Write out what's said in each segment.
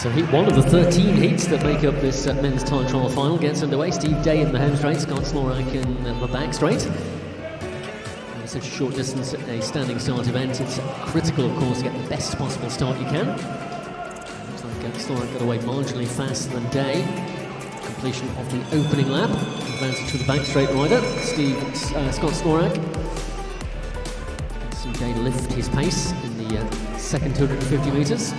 So heat one of the 13 heats that make up this men's time trial final gets underway. Steve Day in the home straight, Scott Slorak in the back straight. And such a short distance, a standing start event, it's critical, of course, to get the best possible start you can. Looks like Slorak got away marginally faster than Day. Completion of the opening lap, advantage for the back straight rider, Scott Slorak. See Day lift his pace in the second 250 metres.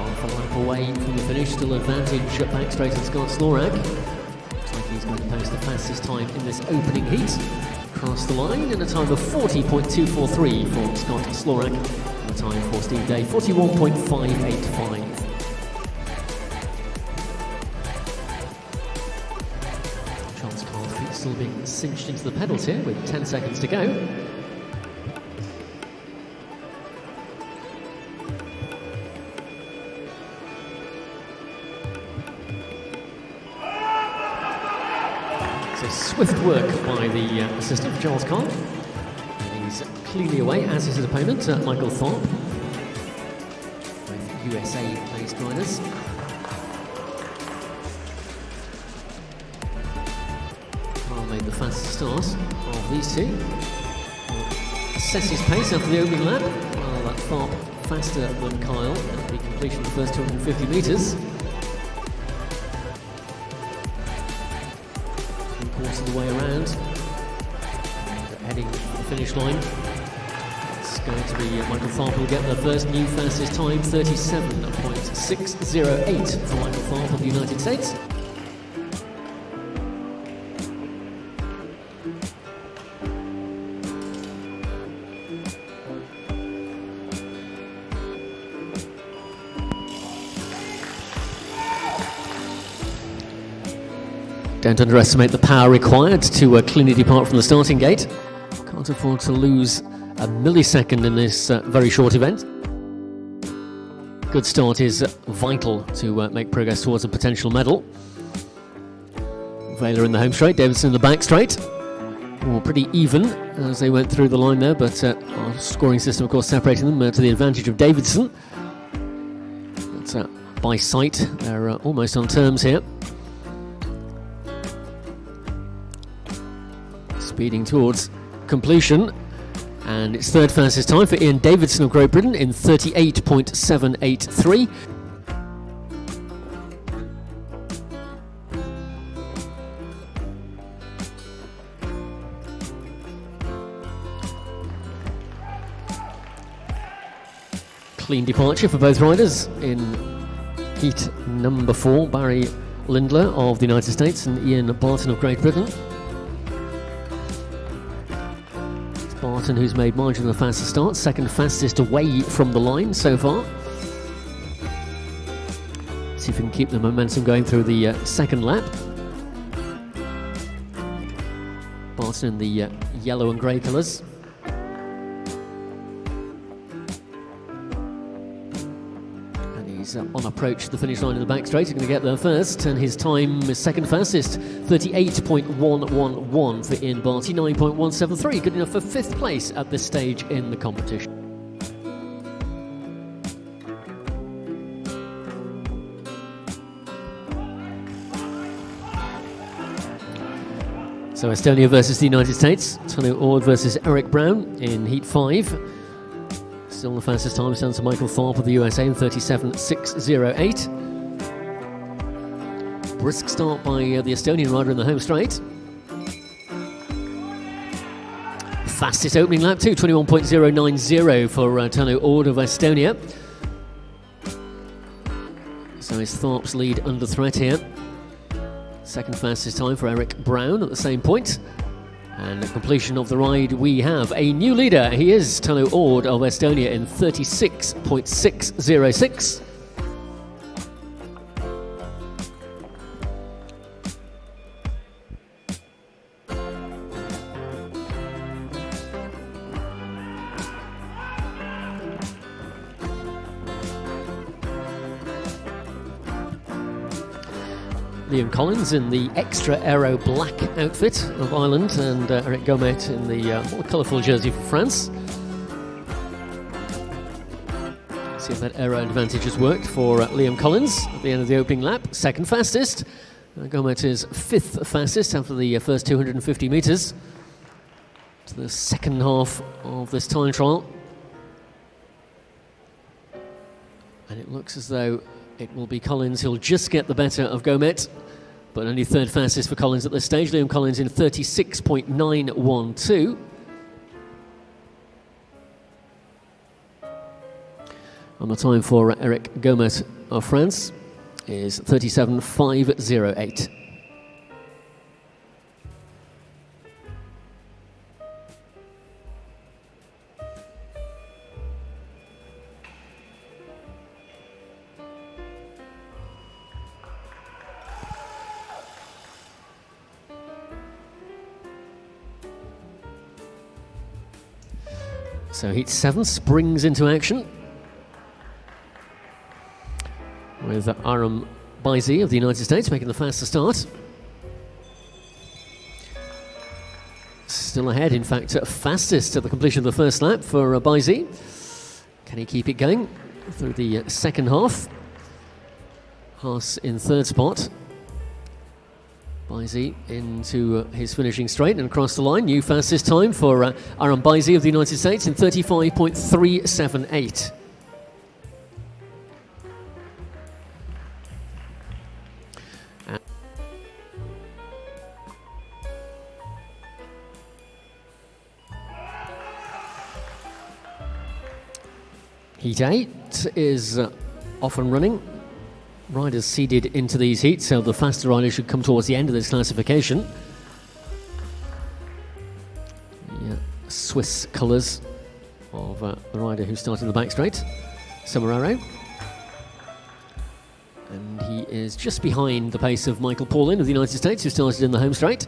Half a lap away from the finish, still advantage at back straight and Scott Slorak. Looks like he's going to post the fastest time in this opening heat. Across the line in a time of 40.243 for Scott Slorak, and a time for Steve Day, 41.585. Charles Carl's feet still being cinched into the pedals here with 10 seconds to go. So swift work by the assistant, Charles Carl. And he's cleanly away, as is his opponent, Michael Thorpe. Both USA-based riders. Carl made the fastest start of these two. Assess his pace after the opening lap. Well, that Thorpe faster than Kyle at the completion of the first 250 metres. Quarter of the way around, and heading to the finish line. It's going to be Michael Thorpe who will get the first new fastest time, 37.608 for Michael Thorpe of the United States. Don't underestimate the power required to cleanly depart from the starting gate. Can't afford to lose a millisecond in this very short event. Good start is vital to make progress towards a potential medal. Vela in the home straight, Davidson in the back straight. All pretty even as they went through the line there, but our scoring system, of course, separating them to the advantage of Davidson. But by sight, they're almost on terms here. Speeding towards completion, and it's third fastest time for Ian Davidson of Great Britain in 38.783. Clean departure for both riders in heat number 4, Barry Lindler of the United States and Ian Barton of Great Britain. Barton, who's made marginally the fastest start, second fastest away from the line so far. See if we can keep the momentum going through the second lap. Barton in the yellow and grey colours. And he's on approach to the finish line in the back straight. He's going to get there first, and his time is second fastest, 38.111 for Ian Barty, 9.173, good enough for 5th place at this stage in the competition. So Estonia versus the United States, Tony Ord versus Eric Brown in Heat 5. Still the fastest time stands to Michael Thorpe of the USA in 37.608. Brisk start by the Estonian rider in the home straight. Fastest opening lap too, 21.090 for Tano Ord of Estonia. So is Thorpe's lead under threat here. Second fastest time for Eric Brown at the same point. And at completion of the ride, we have a new leader. He is Tano Ord of Estonia in 36.606. Liam Collins in the extra aero black outfit of Ireland, and Eric Gomet in the more colourful jersey for France. See if that aero advantage has worked for Liam Collins at the end of the opening lap. Second fastest. Gomet is fifth fastest after the first 250 metres. To the second half of this time trial. And it looks as though it will be Collins who'll just get the better of Gomet, but only third fastest for Collins at this stage. Liam Collins in 36.912. And the time for Eric Gomet of France is 37.508. So heat 7 springs into action with Aram Baizi of the United States making the fastest start. Still ahead, in fact, fastest at the completion of the first lap for Baizi. Can he keep it going through the second half? Haas in third spot. Baizi into his finishing straight and across the line. New fastest time for Aram Baizi of the United States in 35.378. Heat 8 is off and running. Riders seeded into these heats, so the faster riders should come towards the end of this classification. The Swiss colours of the rider who started in the back straight, Samararo. And he is just behind the pace of Michael Paulin of the United States, who started in the home straight.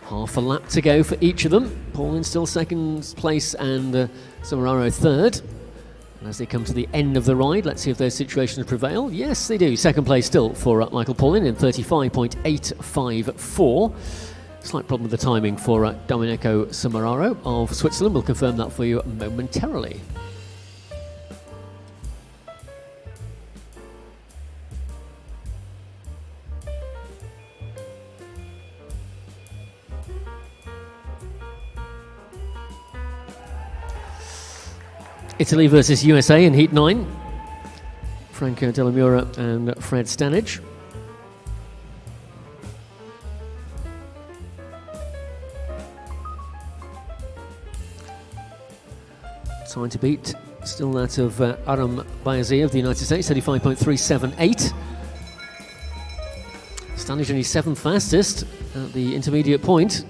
Half a lap to go for each of them. Paulin still second place and Samararo third. And as they come to the end of the ride, let's see if those situations prevail. Yes, they do. Second place still for Michael Paulin in 35.854. Slight problem with the timing for Domenico Samararo of Switzerland. We'll confirm that for you momentarily. Italy versus USA in Heat 9. Franco Della Mura and Fred Stanage. Time to beat, still that of Aram Baizi of the United States, 35.378. Stanage only seventh fastest at the intermediate point.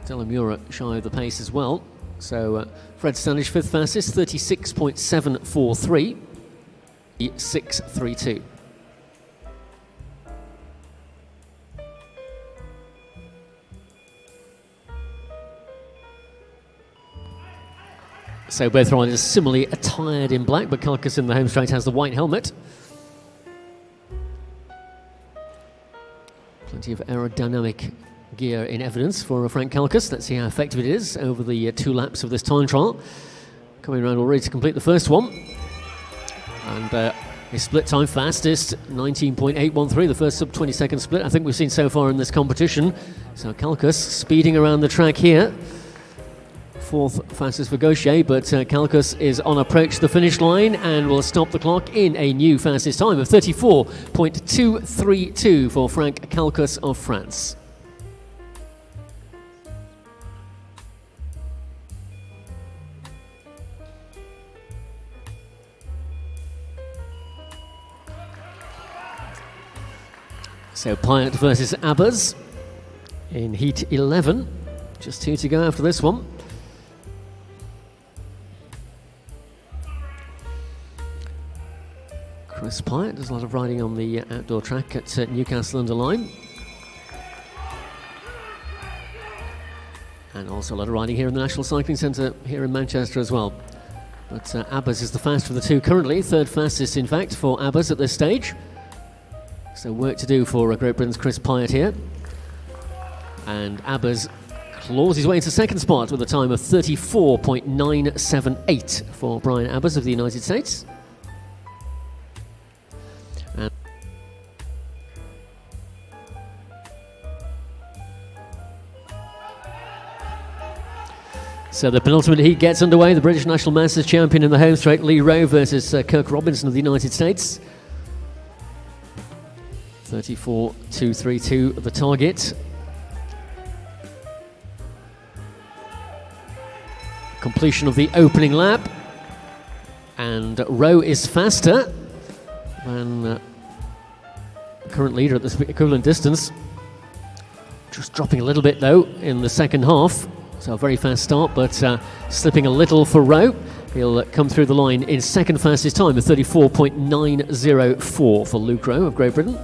Della Mura shy of the pace as well. So Fred Stanage fifth fastest, 36.743, 632. So both riders similarly attired in black, but Kalkas in the home straight has the white helmet. Plenty of aerodynamic gear in evidence for Frank Kalkas. Let's see how effective it is over the 2 laps of this time trial. Coming around already to complete the first one. And his split time fastest, 19.813, the first sub-20 second split I think we've seen so far in this competition. So Kalkas speeding around the track here. Fourth fastest for Gaucher, but Kalkas is on approach to the finish line and will stop the clock in a new fastest time of 34.232 for Frank Kalkas of France. So Pyatt versus Abbas in Heat 11. Just 2 to go after this one. Chris Pyatt does a lot of riding on the outdoor track at Newcastle under Lyme. And also a lot of riding here in the National Cycling Centre here in Manchester as well. But Abbas is the fastest of the two currently, third fastest in fact for Abbas at this stage. So work to do for Great Britain's Chris Pyatt here. And Abbas claws his way into second spot with a time of 34.978 for Brian Abbas of the United States. And so the penultimate heat gets underway. The British National Masters champion in the home straight, Lee Rowe versus Kirk Robinson of the United States. 34.232 the target. Completion of the opening lap, and Rowe is faster than current leader at this equivalent distance. Just dropping a little bit though in the second half, so a very fast start, but slipping a little for Rowe. He'll come through the line in second fastest time of 34.904 for Luke Rowe of Great Britain.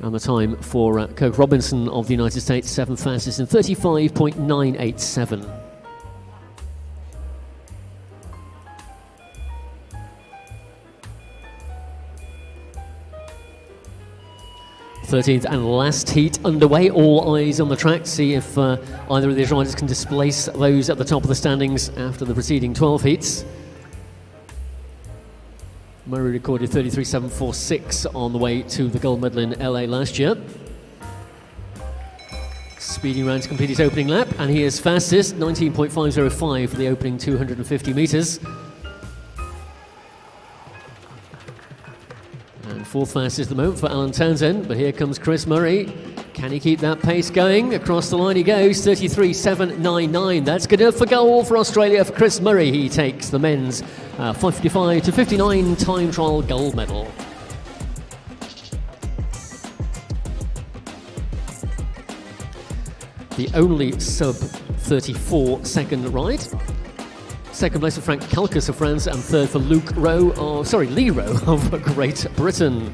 And the time for Kirk Robinson of the United States, seventh fastest in 35.987. 13th and last heat underway. All eyes on the track to see if either of these riders can displace those at the top of the standings after the preceding 12 heats. Murray recorded 33.746 on the way to the gold medal in LA last year. Speeding round to complete his opening lap, and he is fastest, 19.505 for the opening 250 metres. And fourth fastest at the moment for Alan Townsend, but here comes Chris Murray. Can he keep that pace going? Across the line he goes, 33.799. That's good enough for gold for Australia for Chris Murray. He takes the men's 55-59 time trial gold medal. The only sub-34 second ride. Second place for Frank Kalkas of France, and third for Lee Rowe of Great Britain.